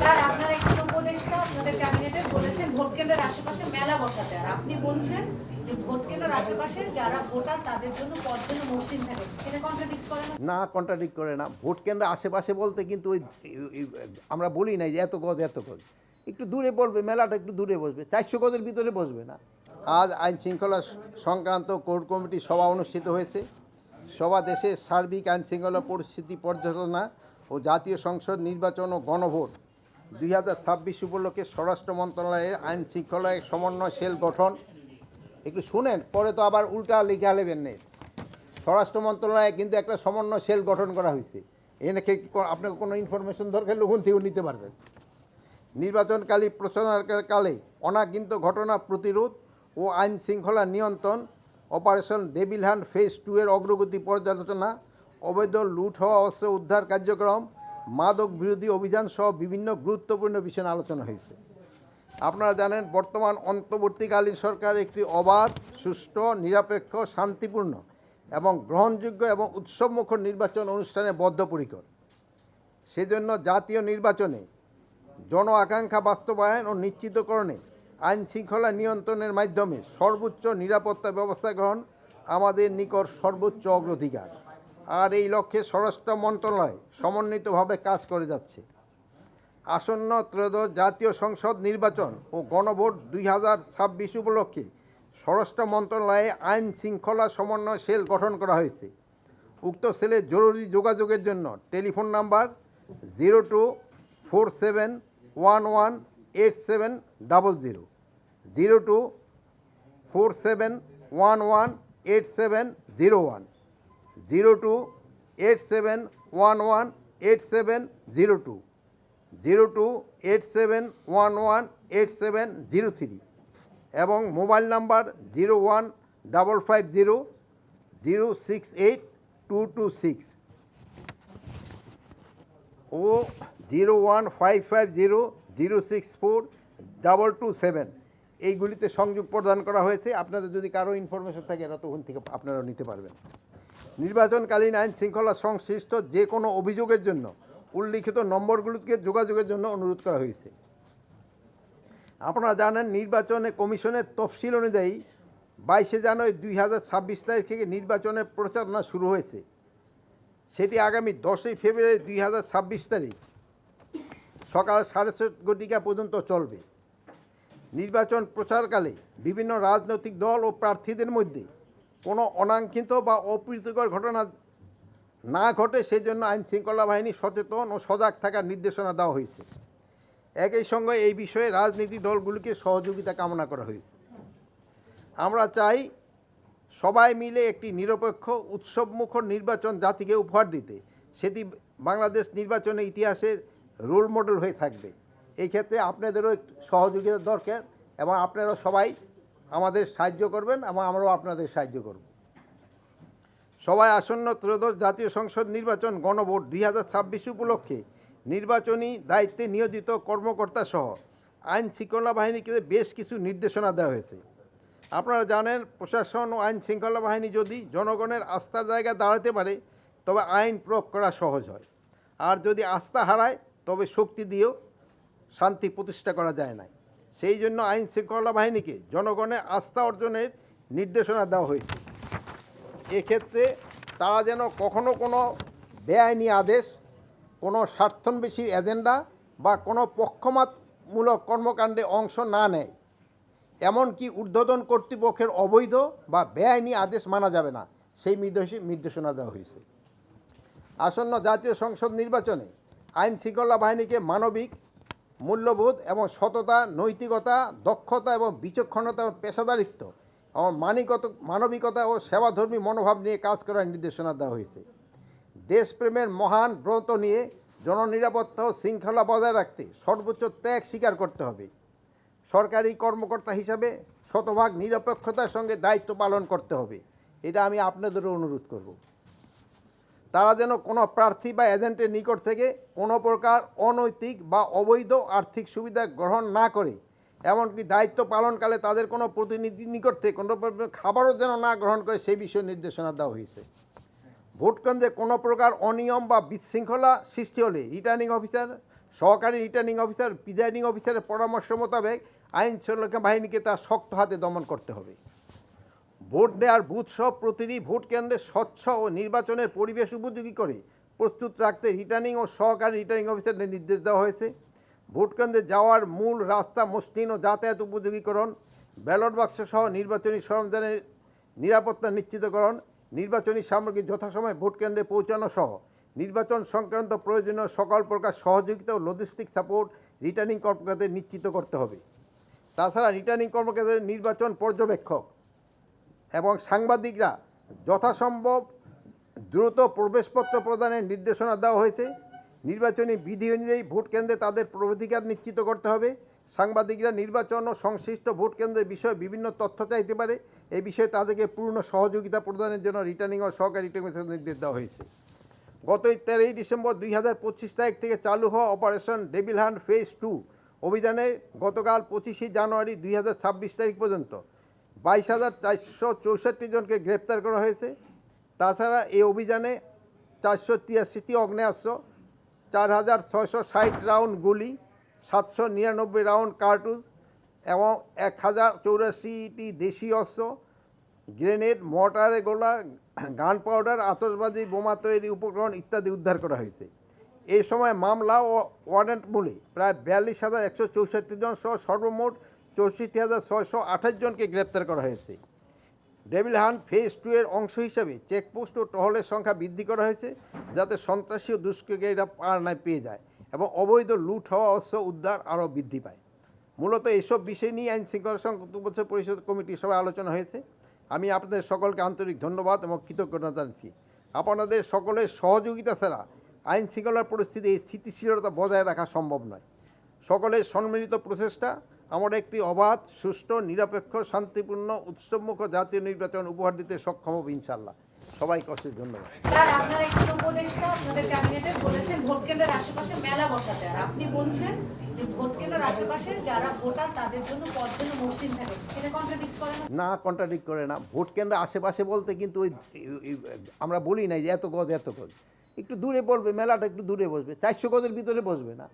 Sir আপনার একজন উপদেষ্টা আপনাদের ক্যাবিনেটে বলেছেন ভোট কেন্দ্রের আশেপাশে মেলা বসাতে, আর আপনি বলছেন যে ভোট কেন্দ্রের আশেপাশে যারা ভোটার তাদের জন্য পথ যেন মসৃণ থাকে, সেটা কন্ট্রাডিক্ট করে না? না, কন্ট্রাডিক্ট করে না। ভোট কেন্দ্রের আশেপাশে বলতে কিন্তু ওই আমরা বলি নাই যে এত গজ এত গজ, একটু দূরে বলবে, মেলাটা একটু দূরে বসবে, 400 গজের ভিতরে বসবে না। আজ আইন শৃঙ্খলা সংক্রান্ত কোর কমিটির সভা অনুষ্ঠিত হয়েছে। সভা দেশের সার্বিক আইন শৃঙ্খলা পরিস্থিতি পর্যালোচনা ও জাতীয় সংসদ নির্বাচন ও গণভোট 2026 উপলক্ষে স্বরাষ্ট্র মন্ত্রণালয়ের আইন শৃঙ্খলা সমন্বয় সেল গঠন। একটু শুনেন, পরে তো আবার উল্টা লিখে নেবেন নেই। স্বরাষ্ট্র মন্ত্রণালয়ে কিন্তু একটা সমন্বয় সেল গঠন করা হয়েছে। এনেকে আপনাকে কোনো ইনফরমেশন দরকার লোকন থেকেও নিতে পারবেন। নির্বাচনকালী প্রচারণাকালে অনাকাঙ্ক্ষিত ঘটনা প্রতিরোধ ও আইন শৃঙ্খলা নিয়ন্ত্রণ, অপারেশন ডেভিল হ্যান্ড ফেজ 2 এর অগ্রগতি পর্যালোচনা, অবৈধ লুট হওয়া অস্ত্র উদ্ধার কার্যক্রম, মাদক বিরোধী অভিযান সহ বিভিন্ন গুরুত্বপূর্ণ বিষয় নিয়ে আলোচনা হয়েছে। আপনারা জানেন, বর্তমান অন্তর্বর্তীকালীন সরকার একটি অবাধ, সুষ্ঠু, নিরপেক্ষ, শান্তিপূর্ণ এবং গ্রহণযোগ্য এবং উৎসবমুখর নির্বাচন অনুষ্ঠানে বদ্ধপরিকর। সেজন্য জাতীয় নির্বাচনে জন আকাঙ্ক্ষা বাস্তবায়ন ও নিশ্চিতকরণে আইন শৃঙ্খলা নিয়ন্ত্রণের মাধ্যমে সর্বোচ্চ নিরাপত্তা ব্যবস্থা গ্রহণ আমাদের নিকট সর্বোচ্চ অগ্রাধিকার। আর এই লক্ষ্যে স্বরাষ্ট্র মন্ত্রণালয় সমন্বিতভাবে কাজ করে যাচ্ছে। আসন্ন ত্রয়োদশ জাতীয় সংসদ নির্বাচন ও গণভোট 2026 উপলক্ষে স্বরাষ্ট্র মন্ত্রণালয়ে আইন শৃঙ্খলা সমন্বয় সেল গঠন করা হয়েছে। উক্ত সেলে জরুরি যোগাযোগের জন্য টেলিফোন নাম্বার 0247118700, 0247118701, 0287118702, 0287118703 এবং মোবাইল নাম্বার 01550068226 ও 01550064227 এইগুলিতে সংযোগ প্রদান করা হয়েছে। আপনাদের যদি কারো ইনফরমেশন থাকে এরা তখন থেকে আপনারাও নিতে পারবেন। নির্বাচনকালীন আইন শৃঙ্খলা সংশ্লিষ্ট যে কোনো অভিযোগের জন্য উল্লিখিত নম্বরগুলিকে যোগাযোগের জন্য অনুরোধ করা হয়েছে। আপনারা জানেন, নির্বাচনে কমিশনের তফসিল অনুযায়ী 22 জানুয়ারি 2026 তারিখ থেকে নির্বাচনের প্রচারণা শুরু হয়েছে। সেটি আগামী 10 ফেব্রুয়ারি 2026 তারিখ সকাল 7:30 পর্যন্ত চলবে। নির্বাচন প্রচারকালে বিভিন্ন রাজনৈতিক দল ও প্রার্থীদের মধ্যে কোনো অনাকাঙ্ক্ষিত বা অপ্রীতিকর ঘটনা না ঘটে সেজন্য আইন শৃঙ্খলা বাহিনী সচেতন ও সজাগ থাকার নির্দেশনা দেওয়া হয়েছে। একই সঙ্গে এই বিষয়ে রাজনৈতিক দলগুলিকে সহযোগিতা কামনা করা হয়েছে। আমরা চাই সবাই মিলে একটি নিরপেক্ষ, উৎসবমুখর নির্বাচন জাতিকে উপহার দিতে। সেটি বাংলাদেশ নির্বাচনের ইতিহাসের রোল মডেল হয়ে থাকবে। এই ক্ষেত্রে আপনাদেরও সহযোগিতা দরকার এবং আপনারা সবাই আমাদের সাহায্য করবেন এবং আমরাও আপনাদের সাহায্য করব। সবাই আসন্ন ত্রয়োদশ জাতীয় সংসদ নির্বাচন গণভোট 2026 উপলক্ষে নির্বাচনী দায়িত্বে নিয়োজিত কর্মকর্তা সহ আইন শৃঙ্খলা বাহিনীকে বেশ কিছু নির্দেশনা দেওয়া হয়েছে। আপনারা জানেন, প্রশাসন ও আইন শৃঙ্খলা বাহিনী যদি জনগণের আস্থার জায়গায় দাঁড়াতে পারে তবে আইন প্রয়োগ করা সহজ হয়, আর যদি আস্থা হারায় তবে শক্তি দিয়েও শান্তি প্রতিষ্ঠা করা যায় না। সেই জন্য আইন শৃঙ্খলা বাহিনীকে জনগণের আস্থা অর্জনের নির্দেশনা দেওয়া হয়েছে। এক্ষেত্রে তারা যেন কখনো কোনো বেআইনি আদেশ, কোনো স্বার্থন্বেষী এজেন্ডা বা কোনো পক্ষপাতমূলক কর্মকাণ্ডে অংশ না নেয়। এমনকি ঊর্ধ্বতন কর্তৃপক্ষের অবৈধ বা বেআইনি আদেশ মানা যাবে না, সেই নির্দেশনা দেওয়া হয়েছে। আসন্ন জাতীয় সংসদ নির্বাচনে আইন শৃঙ্খলা বাহিনীকে মানবিক মূল্যবোধ এবং সততা, নৈতিকতা, দক্ষতা এবং বিচক্ষণতা ও পেশাদারিত্ব এবং মানবিকতা ও সেবাধর্মী মনোভাব নিয়ে কাজ করার নির্দেশনা দেওয়া হয়েছে। দেশপ্রেমের মহান ব্রত নিয়ে জননিরাপত্তা ও শৃঙ্খলা বজায় রাখতে সর্বোচ্চ ত্যাগ স্বীকার করতে হবে। সরকারি কর্মকর্তা হিসাবে শতভাগ নিরপেক্ষতার সঙ্গে দায়িত্ব পালন করতে হবে। এটা আমি আপনাদেরও অনুরোধ করব। তারা যেন কোনো প্রার্থী বা এজেন্টের নিকট থেকে কোনো প্রকার অনৈতিক বা অবৈধ আর্থিক সুবিধা গ্রহণ না করে, এমনকি দায়িত্ব পালনকালে তাদের কোনো প্রতিনিধির নিকট থেকে কোনো খাবারও যেন না গ্রহণ করে, সেই বিষয়ে নির্দেশনা দেওয়া হয়েছে। ভোটকেন্দ্রে কোনো প্রকার অনিয়ম বা বিশৃঙ্খলা সৃষ্টি হলে রিটার্নিং অফিসার সহকারী রিটার্নিং অফিসার প্রিজাইডিং অফিসারের পরামর্শ মোতাবেক আইন শৃঙ্খলা বাহিনীকে তা শক্ত হাতে দমন করতে হবে। ভোট দেওয়ার বুথ সহ প্রতিটি ভোট কেন্দ্রে স্বচ্ছ ও নির্বাচনের পরিবেশ উপযোগী করে প্রস্তুত রাখতে রিটার্নিং ও সহকারী রিটার্নিং অফিসারদের নির্দেশ দেওয়া হয়েছে। ভোট কেন্দ্রে যাওয়ার মূল রাস্তা মসৃণ ও যাতায়াত উপযোগীকরণ, ব্যালট বাক্স সহ নির্বাচনী সরঞ্জামের নিরাপত্তা নিশ্চিতকরণ, নির্বাচনী সামগ্রী যথাসময়ে ভোট কেন্দ্রে পৌঁছানো সহ নির্বাচন সংক্রান্ত প্রয়োজনীয় সকল প্রকার সহযোগিতা ও লজিস্টিক সাপোর্ট রিটার্নিং কর্মকর্তাদের নিশ্চিত করতে হবে। তাছাড়া রিটার্নিং কর্মকর্তাদের নির্বাচন পর্যবেক্ষক এবং সাংবাদিকরা যথাসম্ভব দ্রুত প্রবেশপত্র প্রদানের নির্দেশনা দেওয়া হয়েছে। নির্বাচনী বিধি অনুযায়ী ভোট কেন্দ্রে তাদের প্রবেশাধিকার নিশ্চিত করতে হবে। সাংবাদিকরা নির্বাচন ও সংশ্লিষ্ট ভোট কেন্দ্রের বিষয়ে বিভিন্ন তথ্য চাইতে পারে, এই বিষয়ে তাদেরকে পূর্ণ সহযোগিতা প্রদানের জন্য রিটার্নিং ও সহকারী রিটার্নিং অফিসারদের নির্দেশ দেওয়া হয়েছে। গত 13 ডিসেম্বর 2025 তারিখ থেকে চালু হওয়া অপারেশন ডেভিল হান্ট ফেজ 2 অভিযানে গতকাল 25 জানুয়ারি 2026 তারিখ পর্যন্ত 22,464 জনকে গ্রেপ্তার করা হয়েছে। তাছাড়া এই অভিযানে 483টি আগ্নেয়াস্ত্র, 4,660 রাউন্ড গুলি, 799 রাউন্ড কার্তুজ এবং 1,084টি দেশীয় অস্ত্র, গ্রেনেড, মর্টারে গোলা, গান পাউডার, আতশবাজি, বোমা তৈরি উপকরণ ইত্যাদি উদ্ধার করা হয়েছে। এই সময় মামলা ও ওয়ারেন্ট মূলে প্রায় 42,164 জন সহ সর্বমোট 64,628 জনকে গ্রেপ্তার করা হয়েছে। ডেভিল হান্ট ফেজ 2 এর অংশ হিসাবে চেকপোস্ট ও টহলের সংখ্যা বৃদ্ধি করা হয়েছে, যাতে সন্ত্রাসী ও দুষ্কৃতীরা পার না পেয়ে যায় এবং অবৈধ লুট হওয়া অস্ত্র উদ্ধার আরও বৃদ্ধি পায়। মূলত এসব বিষয় নিয়ে আইন শৃঙ্খলা সংক্রান্ত পরিষদ কমিটির সভায় আলোচনা হয়েছে। আমি আপনাদের সকলকে আন্তরিক ধন্যবাদ এবং কৃতজ্ঞতা জানাচ্ছি। আপনাদের সকলের সহযোগিতা ছাড়া আইন শৃঙ্খলার পরিস্থিতি এই স্থিতিশীলতা বজায় রাখা সম্ভব নয়। সকলের সম্মিলিত প্রচেষ্টা আমরা একটি অবাধ, সুষ্ঠু, নিরপেক্ষ, শান্তিপূর্ণ, উৎসবমুখ জাতীয় নির্বাচন উপহার দিতে সক্ষম হবে ইনশাআল্লাহ। সবাইকে অশেষ ধন্যবাদ। স্যার, আপনার একজন উপদেষ্টা আপনাদের ক্যাবিনেটে বলেছেন ভোট কেন্দ্রের আশেপাশে মেলা বসাতে, আর আপনি বলছেন যে ভোট কেন্দ্রের আশেপাশে যারা ভোটার তাদের জন্য পথ যেন মসৃণ থাকে, সেটা কন্ট্রাডিক্ট করে না? না, কন্ট্রাডিক্ট করে না। ভোট কেন্দ্রের আশেপাশে বলতে কিন্তু আমরা বলি নাই যে এত গজ এত গজ, একটু দূরে বলবে, মেলাটা একটু দূরে বসবে, 400 গজের ভিতরে বসবে না।